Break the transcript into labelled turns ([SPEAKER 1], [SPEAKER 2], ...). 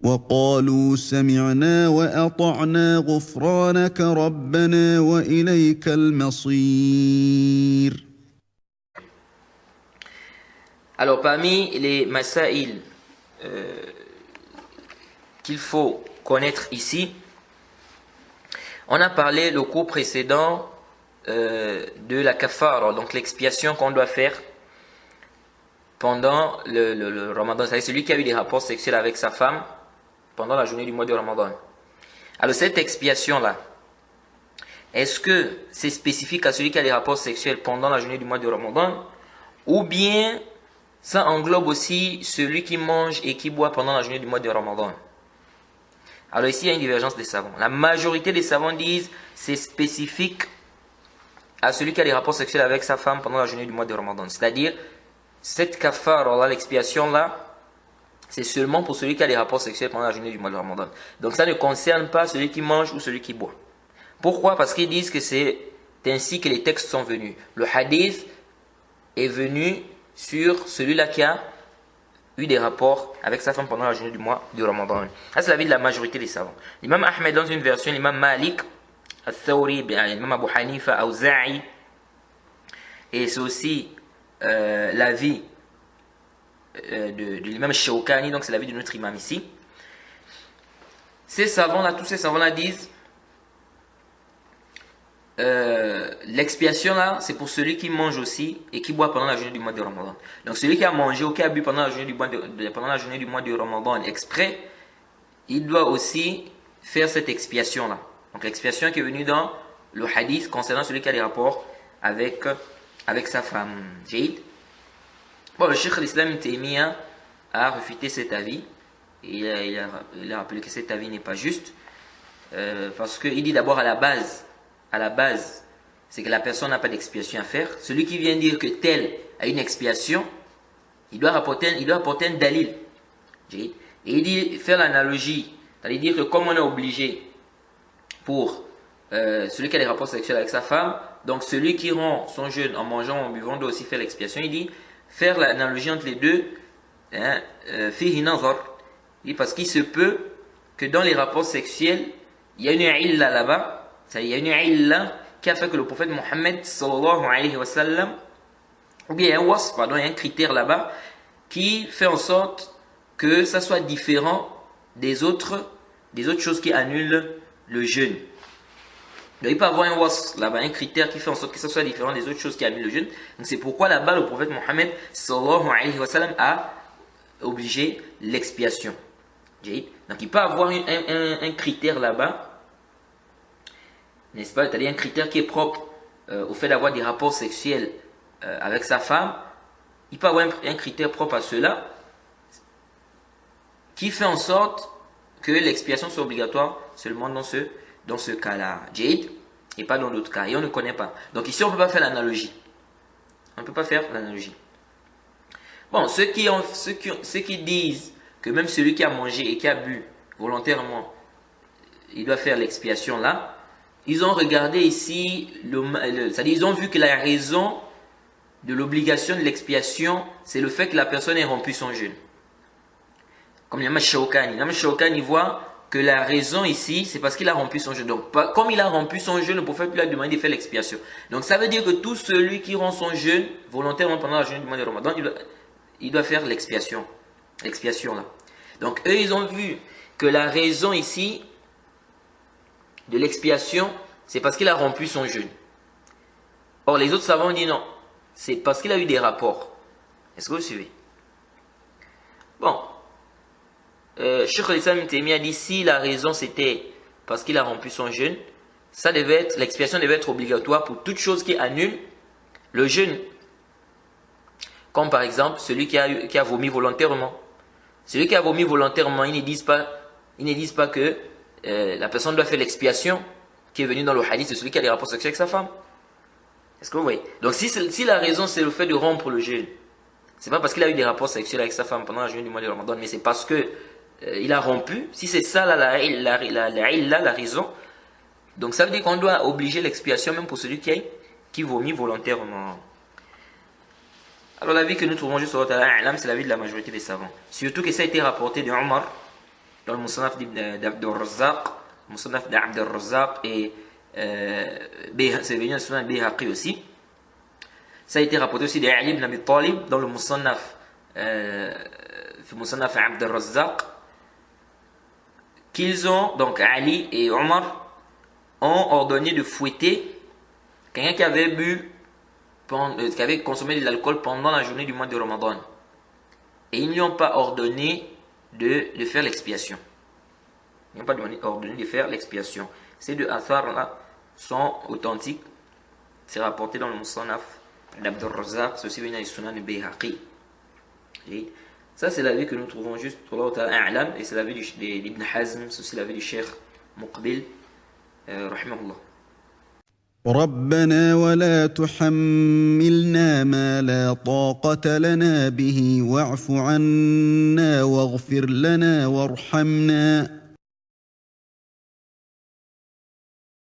[SPEAKER 1] وقالوا سمعنا وأطعنا غفرانك ربنا وإليك المصير.
[SPEAKER 2] Alors parmi les masaïl qu'il faut connaître ici, on a parlé le cours précédent de la kafara, donc l'expiation qu'on doit faire pendant le Ramadan. C'est-à-dire celui qui a eu des rapports sexuels avec sa femme pendant la journée du mois de Ramadan. Alors cette expiation-là, est-ce que c'est spécifique à celui qui a des rapports sexuels pendant la journée du mois de Ramadan, ou bien ça englobe aussi celui qui mange et qui boit pendant la journée du mois de Ramadan? Alors ici, il y a une divergence des savants. La majorité des savants disent c'est spécifique à celui qui a des rapports sexuels avec sa femme pendant la journée du mois de Ramadan. C'est-à-dire, cette kafara, l'expiation-là, c'est seulement pour celui qui a des rapports sexuels pendant la journée du mois de Ramadan. Donc ça ne concerne pas celui qui mange ou celui qui boit. Pourquoi? Parce qu'ils disent que c'est ainsi que les textes sont venus. Le hadith est venu sur celui-là qui a eu des rapports avec sa femme pendant la journée du mois du Ramadan. Ça, c'est l'avis de la majorité des savants. L'imam Ahmed, dans une version, l'imam Malik, Al-Thawri, l'imam Abu Hanifa, Awza'i, et c'est aussi l'avis de l'imam Shawkani, donc c'est l'avis de notre imam ici. Ces savants-là, tous ces savants-là disent l'expiation là, c'est pour celui qui mange aussi et qui boit pendant la journée du mois de Ramadan. Donc celui qui a mangé ou qui a bu pendant la journée du mois de Ramadan exprès, il doit aussi faire cette expiation là. Donc l'expiation qui est venue dans le hadith concernant celui qui a des rapports avec sa femme. Bon, le Cheikh l'Islam Taymiyyah a refuté cet avis. Il a rappelé que cet avis n'est pas juste. Parce qu'il dit d'abord à la base, c'est que la personne n'a pas d'expiation à faire. Celui qui vient dire que tel a une expiation, il doit apporter un dalil. Et il dit, faire l'analogie, c'est-à-dire dire que comme on est obligé pour celui qui a des rapports sexuels avec sa femme, donc celui qui rend son jeûne en mangeant ou en buvant doit aussi faire l'expiation. Il dit, faire l'analogie entre les deux, fihi nazar, parce qu'il se peut que dans les rapports sexuels, il y a une illa là-bas. Il y a une illa qui a fait que le prophète Mohammed sallallahu alayhi wa sallam, ou bien il y a un critère là-bas qui fait en sorte que ça soit différent des autres choses qui annulent le jeûne. Donc il peut y avoir un wasf là-bas, un critère qui fait en sorte que ça soit différent des autres choses qui annulent le jeûne. Donc c'est pourquoi là-bas le prophète Mohammed sallallahu alayhi wa sallam a obligé l'expiation. Donc il peut y avoir un critère là-bas, n'est-ce pas? C'est-à-dire un critère qui est propre au fait d'avoir des rapports sexuels avec sa femme. Il peut y avoir un critère propre à cela qui fait en sorte que l'expiation soit obligatoire seulement dans ce cas-là. Jade, et pas dans d'autres cas. Et on ne connaît pas. Donc ici, on ne peut pas faire l'analogie. On ne peut pas faire l'analogie. Bon, ceux qui disent que même celui qui a mangé et qui a bu volontairement, il doit faire l'expiation là, ils ont regardé ici, c'est-à-dire ils ont vu que la raison de l'obligation de l'expiation, c'est le fait que la personne ait rompu son jeûne. Comme l'imam Shawkani. L'imam Shawkani voit que la raison ici, c'est parce qu'il a rompu son jeûne. Donc, comme il a rompu son jeûne, le prophète lui a demandé de faire l'expiation. Donc, ça veut dire que tout celui qui rompt son jeûne volontairement pendant la journée du mois de Ramadan, il doit faire l'expiation. L'expiation là. Donc, eux, ils ont vu que la raison ici de l'expiation, c'est parce qu'il a rompu son jeûne. Or, les autres savants ont dit non. C'est parce qu'il a eu des rapports. Est-ce que vous suivez? Bon. Cheikh al-Islam Taymiyyah dit si la raison c'était parce qu'il a rompu son jeûne, l'expiation devait être obligatoire pour toute chose qui annule le jeûne. Comme par exemple celui qui a vomi volontairement. Celui qui a vomi volontairement, ils ne disent pas que la personne doit faire l'expiation qui est venue dans le hadith de celui qui a des rapports sexuels avec sa femme. Est-ce que vous voyez? Donc si la raison c'est le fait de rompre le jeûne, c'est pas parce qu'il a eu des rapports sexuels avec sa femme pendant la journée du mois de Ramadan, mais c'est parce que il a rompu. Si c'est ça la raison, donc ça veut dire qu'on doit obliger l'expiation même pour celui qui vomit volontairement. Alors l'avis que nous trouvons juste sur c'est l'avis de la majorité des savants. Surtout que ça a été rapporté de Omar dans le Musannaf d'Abd al-Razzaq, Musannaf d'Abd al-Razzaq et c'est venu dans le Sunan al-Bayhaqi aussi. Ça a été rapporté aussi d'Ali ibn Abi Talib dans le Musannaf Abd al-Razzaq, qu'ils ont, donc Ali et Omar, ont ordonné de fouetter quelqu'un qui avait qui avait consommé de l'alcool pendant la journée du mois de Ramadan. Et ils ne lui ont pas ordonné de faire l'expiation. Ils n'ont pas ordonné de faire l'expiation. Ces deux athars-là sont authentiques. C'est rapporté dans le Musannaf d'Abd al-Razzaq, c'est aussi venu dans le Sunan al-Bayhaqi. Ça, c'est l'avis que nous trouvons juste Allah Ta'ala A'lam, et c'est l'avis d'Ibn Hazm, c'est aussi l'avis du Cheikh Muqbil, rahimahullah.
[SPEAKER 1] ربنا ولا تحملنا ما لا طاقة لنا به واعف عنا واغفر لنا وارحمنا